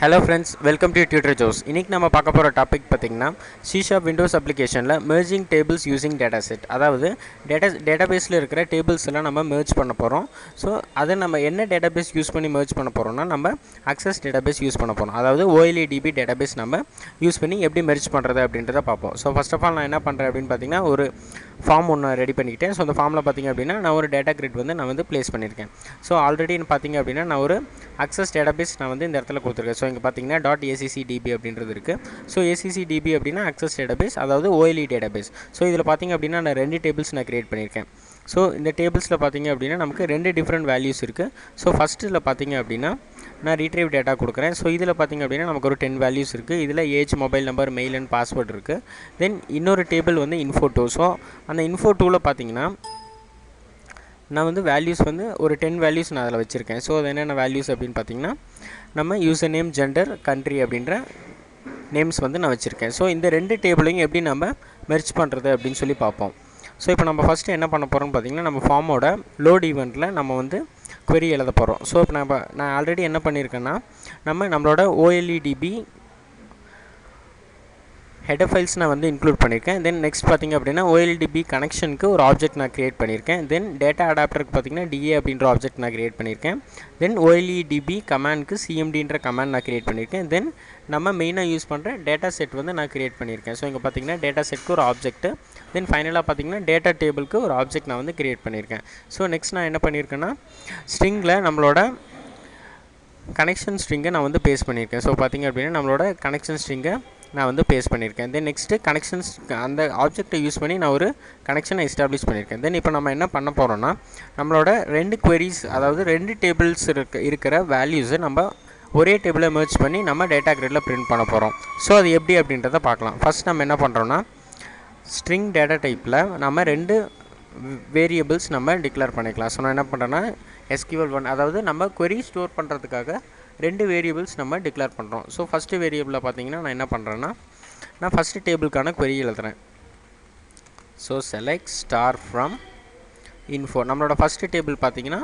Hello friends, welcome to Tutor Joes. இன்னைக்கு நம்ம பார்க்க போகிற டாபிக் பார்த்திங்கன்னா C# விண்டோஸ் அப்ளிகேஷனில் merging tables using dataset. அதாவது டேட்டாபேஸில் இருக்கிற டேபிள்ஸ் எல்லாம் நம்ம merge பண்ண போகிறோம். ஸோ அதை நம்ம என்ன டேட்டாபேஸ் யூஸ் பண்ணி merge பண்ண போகிறோம்னா நம்ம access டேட்டாபேஸ் யூஸ் பண்ண போகிறோம். அதாவது OLEDB டேட்டாபேஸ் நம்ம யூஸ் பண்ணி எப்படி merge பண்ணுறது அப்படின்றத பார்ப்போம். ஸோ ஃபர்ஸ்ட் ஆஃப் ஆல் நான் என்ன பண்ணுறேன் அப்படின்னு பார்த்தீங்கன்னா ஒரு ஃபார்ம் ஒன்று ரெடி பண்ணிக்கிட்டேன். ஸோ அந்த ஃபார்மில் பார்த்திங்க அப்படின்னா நான் ஒரு டேட்டா கிரிட் நான் ப்ளேஸ் பண்ணியிருக்கேன். ஸோ ஆல்ரெடி பார்த்திங்க அப்படின்னா நான் ஒரு access டேட்டாபேஸ் நான் இந்த இடத்துல கொடுத்துருக்கேன். ஸோ இங்கே பார்த்தீங்கன்னா .accdb அப்படின்றது இருக்குது. ஸோ accdb அப்படின்னா access டேட்டாபேஸ், அதாவது OLE டேட்டாபேஸ். ஸோ இதில் பார்த்திங்க அப்படின்னா நான் 2 டேபிள்ஸ் நான் க்ரியேட் பண்ணியிருக்கேன். ஸோ இந்த டேபிள்ஸில் பார்த்திங்க அப்படின்னா நமக்கு 2 டிஃப்ரெண்ட் வேல்யூஸ் இருக்குது. ஸோ ஃபஸ்ட்டில் பார்த்திங்க அப்படின்னா நான் ரீட்ரைவ் டேட்டா கொடுக்குறேன். ஸோ இதில் பார்த்திங்க அப்படின்னா நமக்கு ஒரு 10 வேல்யூஸ் இருக்குது. இதில் age, mobile number, mail and password இருக்குது. தென் இன்னொரு டேபிள் info2. ஸோ அந்த info2வில் பார்த்திங்கன்னா நான் வேல்யூஸ் ஒரு 10 வேல்யூஸ் நான் அதில் வச்சுருக்கேன். ஸோ அது என்னென்ன வேல்யூஸ் அப்படின்னு பார்த்தீங்கன்னா நம்ம யூசர் நேம், ஜெண்டர், கண்ட்ரி அப்படின்ற நேம்ஸ் நான் வச்சுருக்கேன். ஸோ இந்த 2 டேபிளையும் எப்படி நம்ம மெர்ஜ் பண்ணுறது அப்படின்னு சொல்லி பார்ப்போம். ஸோ இப்போ நம்ம ஃபஸ்ட்டு என்ன பண்ண போகிறோம்னு பார்த்தீங்கன்னா நம்ம ஃபார்மோட லோட் ஈவெண்ட்டில் நம்ம query எழுத போகிறோம். ஸோ இப்போ நான் ஆல்ரெடி என்ன பண்ணியிருக்கேன்னா நம்மளோட OLEDB ஹெடர் ஃபைல்ஸ் நான் இன்க்ளூட் பண்ணியிருக்கேன். தென் நெக்ஸ்ட் பார்த்திங்க அப்படின்னா OLEDB கனெக்ஷனுக்கு ஒரு ஆப்ஜெக்ட் நான் க்ரியேட் பண்ணியிருக்கேன். தென் டேட்டா அடாப்டருக்கு பார்த்திங்கன்னா DA அப்படின்ற ஆப்ஜெக்ட் நான் க்ரியேட் பண்ணியிருக்கேன். தென் OLEDB கமாண்டுக்கு CMDன்ற கமாண்ட் நான் க்ரியேட் பண்ணியிருக்கேன். தென் நம்ம மெயினாக யூஸ் பண்ணுற டேட்டா செட் நான் க்ரியேட் பண்ணியிருக்கேன். ஸோ இங்கே பார்த்திங்கன்னா டேட்டா செட்க்கு ஒரு ஆப்ஜெக்ட்டு, தென் ஃபைனலாக பார்த்திங்கன்னா டேட்டா டேபிளுக்கு ஒரு ஆப்ஜெக்ட் நான் க்ரியேட் பண்ணியிருக்கேன். ஸோ நெக்ஸ்ட் நான் என்ன பண்ணியிருக்கேன்னா ஸ்ட்ரிங்கில் நம்மளோட கனெக்ஷன் ஸ்ட்ரிங்கை நான் பேஸ்ட் பண்ணியிருக்கேன். ஸோ பார்த்திங்க அப்படின்னா நம்மளோட கனெக்ஷன் ஸ்ட்ரிங்கை நான் பேஸ்ட் பண்ணியிருக்கேன். தென் நெக்ஸ்ட்டு கனெக்ஷன்ஸ் அந்த ஆப்ஜெக்டை யூஸ் பண்ணி நான் ஒரு கனெக்ஷனை எஸ்டாப்ளிஷ் பண்ணியிருக்கேன். தென் இப்போ நம்ம என்ன பண்ண போகிறோம்னா நம்மளோட 2 queries, அதாவது 2 டேபிள்ஸ் இருக்கிற வேல்யூஸை நம்ம ஒரே டேபிளை மெர்ஜ் பண்ணி நம்ம டேட்டா கிரிட்டில் பிரிண்ட் பண்ண போகிறோம். ஸோ அது எப்படி அப்படின்றத பார்க்கலாம். ஃபஸ்ட் நம்ம என்ன பண்ணுறோன்னா ஸ்ட்ரிங் டேட்டா டைப்பில் நம்ம 2 வேரியபிள்ஸ் நம்ம டிக்ளேர் பண்ணிக்கலாம். ஸோ நான் என்ன பண்ணுறேன்னா SQL1, அதாவது நம்ம query ஸ்டோர் பண்ணுறதுக்காக 2 வேரியபிள்ஸ் நம்ம டிக்ளேர் பண்ணுறோம். ஸோ ஃபஸ்ட்டு வேரியபிளில் பார்த்தீங்கன்னா நான் என்ன பண்ணுறேன்னா நான் ஃபஸ்ட்டு டேபிளுக்கான query எழுதுகிறேன். So select star from info. நம்மளோட ஃபஸ்ட்டு டேபிள் பார்த்தீங்கன்னா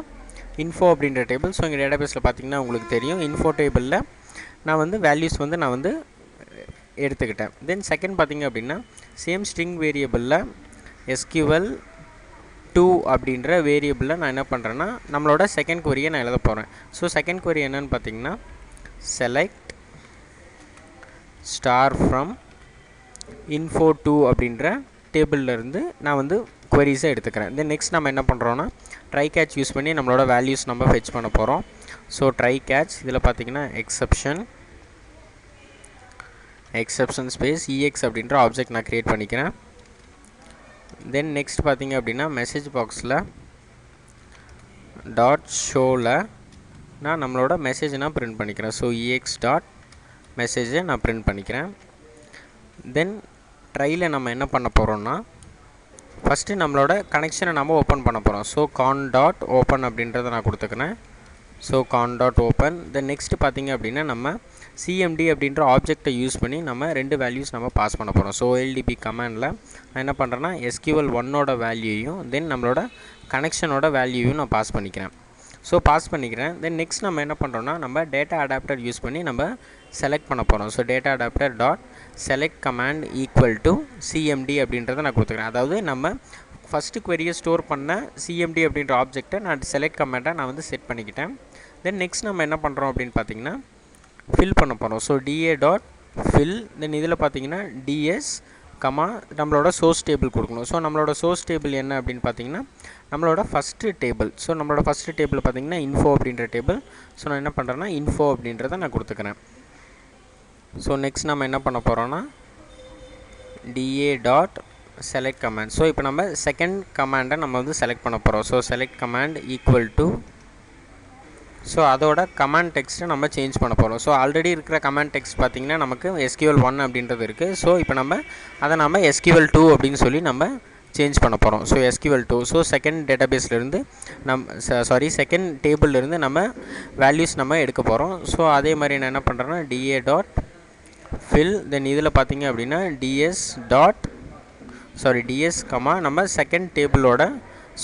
இன்ஃபோ அப்படின்ற டேபிள். ஸோ இங்கே டேட்டாபேஸில் பார்த்தீங்கன்னா உங்களுக்கு தெரியும் இன்ஃபோ டேபிளில் நான் வேல்யூஸ் நான் எடுத்துக்கிட்டேன். தென் செகண்ட் பார்த்திங்க அப்படின்னா சேம் ஸ்ட்ரிங் வேரியபிளில் SQL2 அப்படின்ற வேரியபிளில் நான் என்ன பண்ணுறேன்னா நம்மளோட செகண்ட் query நான் எழுத போகிறேன். ஸோ செகண்ட் query என்னன்னு பார்த்தீங்கன்னா செலக்ட் ஸ்டார் ஃப்ரம் info2 அப்படின்ற டேபிள்லேருந்து நான் queries எடுத்துக்கிறேன். தென் நெக்ஸ்ட் நம்ம என்ன பண்ணுறோன்னா ட்ரை கேட்ச் யூஸ் பண்ணி நம்மளோட வேல்யூஸ் நம்ம ஃபெச் பண்ண போகிறோம். ஸோ ட்ரை கேட்ச் இதில் பார்த்தீங்கன்னா எக்ஸப்ஷன் ஸ்பேஸ் EX அப்படின்ற ஆப்ஜெக்ட் நான் க்ரியேட் பண்ணிக்கிறேன். தென் நெக்ஸ்ட் பார்த்திங்க அப்படின்னா மெசேஜ் பாக்ஸில் .showவில் நான் நம்மளோட மெசேஜை நான் பிரிண்ட் பண்ணிக்கிறேன். ஸோ EX.மெசேஜை நான் பிரிண்ட் பண்ணிக்கிறேன். தென் ட்ரையில் நம்ம என்ன பண்ண போகிறோம்னா ஃபஸ்ட்டு நம்மளோட கனெக்ஷனை நம்ம ஓப்பன் பண்ண போகிறோம். ஸோ con.open அப்படின்றத நான் கொடுத்துக்கிறேன். So con.open. தென் நெக்ஸ்ட்டு பார்த்திங்க அப்படின்னா நம்ம CMD அப்படின்ற ஆப்ஜெக்டை யூஸ் பண்ணி நம்ம 2 வேல்யூஸ் நம்ம பாஸ் பண்ண போகிறோம். ஸோ OLEDB கமாண்டில் நான் என்ன பண்ணுறேன்னா SQL1ஓட வேல்யூயும் தென் நம்மளோட கனெக்ஷனோட வேல்யூயும் நான் பாஸ் பண்ணிக்கிறேன். தென் நெக்ஸ்ட் நம்ம என்ன பண்ணுறோன்னா நம்ம டேட்டா அடாப்டர் யூஸ் பண்ணி நம்ம செலக்ட் பண்ண போகிறோம். So data adapter .select command equal to CMD அப்படின்றத நான் கொடுத்துக்கிறேன். அதாவது நம்ம ஃபஸ்ட்டு queryயை ஸ்டோர் பண்ண CMD அப்படின்ற ஆப்ஜெக்டை நான் செலக்ட் கமாண்டை நான் செட் பண்ணிக்கிட்டேன். தென் நெக்ஸ்ட் நம்ம என்ன பண்ணுறோம் அப்படின்னு பார்த்தீங்கன்னா ஃபில் பண்ண போகிறோம். So DA.fill. தென் இதில் பார்த்தீங்கன்னா DS நம்மளோட சோர்ஸ் டேபிள் கொடுக்கணும். ஸோ நம்மளோட சோர்ஸ் டேபிள் என்ன அப்படின்னு பார்த்தீங்கன்னா நம்மளோட ஃபஸ்ட்டு டேபிள். ஸோ நம்மளோட ஃபஸ்ட்டு டேபிள் பார்த்தீங்கன்னா இன்ஃபோ அப்படின்ற டேபிள். ஸோ நான் என்ன பண்ணுறேன்னா இன்ஃபோ அப்படின்றத நான் கொடுத்துக்கிறேன். ஸோ நெக்ஸ்ட் நம்ம என்ன பண்ண போகிறோன்னா DA.select கமாண்ட். ஸோ இப்போ நம்ம செகண்ட் கமாண்டை நம்ம செலக்ட் பண்ண போகிறோம். So select command equal to so அதோட கமாண்ட் டெக்ஸ்ட்டை நம்ம சேஞ்ச் பண்ண போகிறோம். ஸோ ஆல்ரெடி இருக்கிற கமாண்ட் டெக்ஸ்ட் பார்த்திங்கன்னா நமக்கு SQL1 அப்படின்றது இருக்குது. ஸோ இப்போ அதை நம்ம SQL2 அப்படின்னு சொல்லி நம்ம சேஞ்ச் பண்ண போகிறோம். So SQL2. ஸோ செகண்ட் டேட்டாபேஸ்லேருந்து செகண்ட் டேபிள்லேருந்து நம்ம வேல்யூஸ் நம்ம எடுக்க போகிறோம். ஸோ அதே மாதிரி நான் என்ன பண்ணுறேன்னா DA.fill. தென் இதில் பார்த்திங்க அப்படின்னா DS நம்ம செகண்ட் டேபிளோட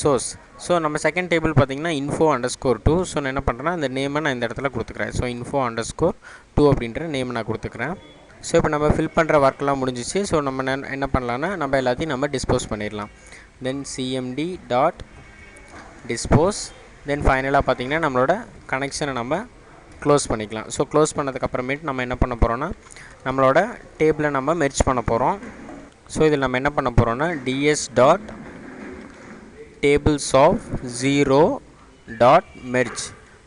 சோர்ஸ். ஸோ நம்ம செகண்ட் டேபிள் பார்த்திங்கன்னா info_2. ஸோ நான் என்ன பண்ணுறேன்னா அந்த நேமை நான் இந்த இடத்துல கொடுத்துக்கிறேன். ஸோ info_2 info2 அப்படின்ற நேம் நான் கொடுத்துக்கிறேன். ஸோ இப்போ நம்ம ஃபில் பண்ணுற ஒர்க்லாம் முடிஞ்சிச்சு. ஸோ நம்ம என்ன பண்ணலான்னா நம்ம எல்லாத்தையும் நம்ம டிஸ்போஸ் பண்ணிடலாம். தென் cmd டாட் டிஸ்போஸ். தென் ஃபைனலாக பார்த்திங்கன்னா நம்மளோட கனெக்ஷனை நம்ம க்ளோஸ் பண்ணிக்கலாம். ஸோ க்ளோஸ் பண்ணதுக்கப்புறமேட்டு நம்ம என்ன பண்ண போகிறோன்னா நம்மளோட டேபிளை நம்ம மெர்ஜ் பண்ண போகிறோம். ஸோ இதில் நம்ம என்ன பண்ண போகிறோன்னா ds dot tables of 0 dot merge.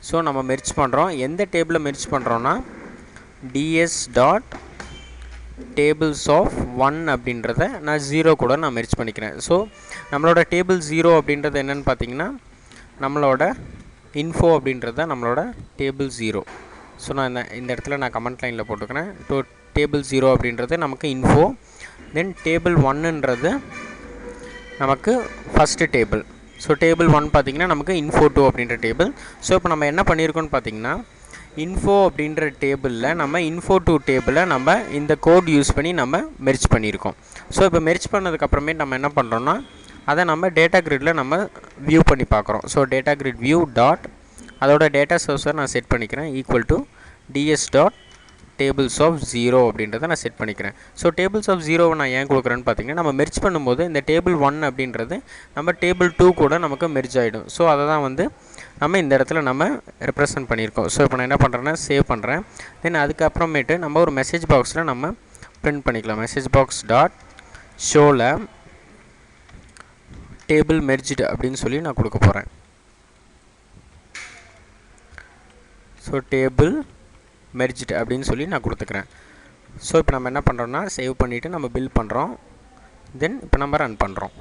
So நம்ம மெர்ஜ் பண்ணுறோம். எந்த டேபிளை மெர்ஜ் பண்ணுறோன்னா ds டாட் டேபிள்ஸ் ஆஃப் 1 அப்படின்றத நான் 0 கூட நான் மெர்ஜ் பண்ணிக்கிறேன். ஸோ நம்மளோட டேபிள் 0 அப்படின்றது என்னென்னு பார்த்தீங்கன்னா நம்மளோட இன்ஃபோ அப்படின்றத நம்மளோட டேபிள் 0. ஸோ நான் இந்த இடத்துல நான் கமெண்ட் லைனில் போட்டுக்கிறேன். டேபிள் 0 அப்படின்றது நமக்கு இன்ஃபோ. தென் டேபிள் 1ன்றது நமக்கு ஃபஸ்ட்டு டேபிள். ஸோ டேபிள் 1 பார்த்திங்கன்னா நமக்கு info2 அப்படின்ற டேபிள். ஸோ இப்போ நம்ம என்ன பண்ணியிருக்கோன்னு பார்த்திங்கன்னா இன்ஃபோ அப்படின்ற டேபிளில் நம்ம info2 டேபிளை நம்ம இந்த கோட் யூஸ் பண்ணி நம்ம மெர்ஜ் பண்ணியிருக்கோம். ஸோ இப்போ மெர்ஜ் பண்ணதுக்கப்புறமே நம்ம என்ன பண்ணுறோன்னா அதை நம்ம டேட்டா கிரிட்டில் நம்ம வியூ பண்ணி பார்க்குறோம். So data grid view dot அதோட டேட்டா சோர்ஸை நான் செட் பண்ணிக்கிறேன் equal to ds dot tables of 0 அப்படின்றத நான் செட் பண்ணிக்கிறேன். ஸோ டேபிள்ஸ் ஆஃப் 0 நான் ஏன் கொடுக்குறேன்னு பார்த்தீங்கன்னா நம்ம மெர்ஜ் பண்ணும்போது இந்த டேபிள் 1 அப்படின்றது நம்ம டேபிள் 2 கூட நமக்கு மெர்ஜ் ஆகிடும். ஸோ அதை தான் வந்து நம்ம இந்த இடத்துல நம்ம ரெப்ரசன்ட் பண்ணியிருக்கோம். ஸோ இப்போ நான் என்ன பண்ணுறேன்னா சேவ் பண்ணுறேன். தென் அதுக்கப்புறமேட்டு நம்ம ஒரு மெசேஜ் பாக்ஸில் நம்ம பிரிண்ட் பண்ணிக்கலாம். மெசேஜ் பாக்ஸ் டாட் ஷோவில் டேபிள் மெர்ஜ்டு அப்படின்னு சொல்லி நான் கொடுக்க போகிறேன். ஸோ டேபிள் மெர்ஜ்டு அப்படின்னு சொல்லி நான் கொடுத்துக்கிறேன். ஸோ இப்போ நம்ம என்ன பண்ணுறோன்னா சேவ் பண்ணிவிட்டு நம்ம பில் பண்ணுறோம். தென் இப்போ நம்ம ரன் பண்ணுறோம்.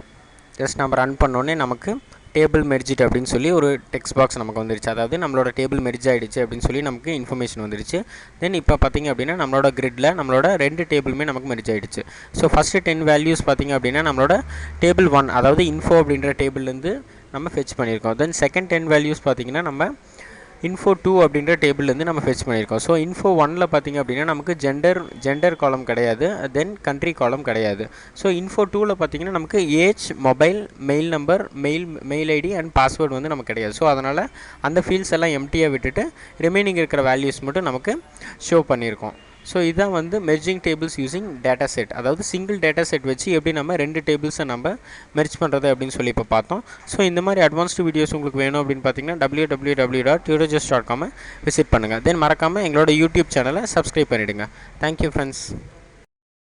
ஜஸ்ட் நம்ம ரன் பண்ணோன்னே நமக்கு டேபிள் மெர்ஜ்டு அப்படின்னு சொல்லி ஒரு டெக்ஸ்ட் பாக்ஸ் நமக்கு வந்துருச்சு. அதாவது நம்மளோட டேபிள் மெர்ஜ் ஆகிடுச்சு அப்படின்னு சொல்லி நமக்கு இன்ஃபர்மேஷன் வந்துருச்சு. தென் இப்போ பார்த்திங்க அப்படின்னா நம்மளோட கிரிட்டில் நம்மளோட 2 டேபிளுமே நமக்கு மெர்ஜ் ஆகிடுச்சு. ஸோ ஃபஸ்ட்டு 10 வேல்யூஸ் பார்த்திங்க அப்படின்னா நம்மளோட டேபிள் 1 அதாவது இன்ஃபோ அப்படின்ற டேபிள்லேருந்து நம்ம ஃபெச் பண்ணியிருக்கோம். தென் செகண்ட் 10 வேல்யூஸ் பார்த்திங்கன்னா நம்ம info2 அப்படின்ற டேபிள்லேருந்து நம்ம ஃபெச் பண்ணியிருக்கோம். ஸோ info1ல் பார்த்திங்க அப்படின்னா நமக்கு ஜெண்டர் காலம் கிடையாது. தென் கண்ட்ரி காலம் கிடையாது. ஸோ info2ல் பார்த்திங்கன்னா நமக்கு age, mobile, mail number, mail ID and password வந்து நமக்கு கிடையாது. ஸோ அதனால் அந்த ஃபீல்ட்ஸ் எல்லாம் எம்டியாக விட்டுட்டு ரிமைனிங் இருக்கிற வேல்யூஸ் மட்டும் நமக்கு ஷோ பண்ணியிருக்கோம். ஸோ இதுதான் வந்து merging tables using data set. அதாவது சிங்கிள் டேட்டா செட் வச்சு எப்படி நம்ம 2 டேபிள்ஸை நம்ம மெர்ஜ் பண்ணுறது அப்படின்னு சொல்லி இப்போ பார்த்தோம். ஸோ இந்த மாதிரி அட்வான்ஸ்டு வீடியோஸ் உங்களுக்கு வேணும் அப்படின்னு பார்த்தீங்கன்னா www.tudorjust.com விசிட் பண்ணுங்கள். தென் மறக்காமல் எங்களோட யூடியூப் சேனலை சப்ஸ்கிரைப் பண்ணிவிடுங்க. Thank you friends.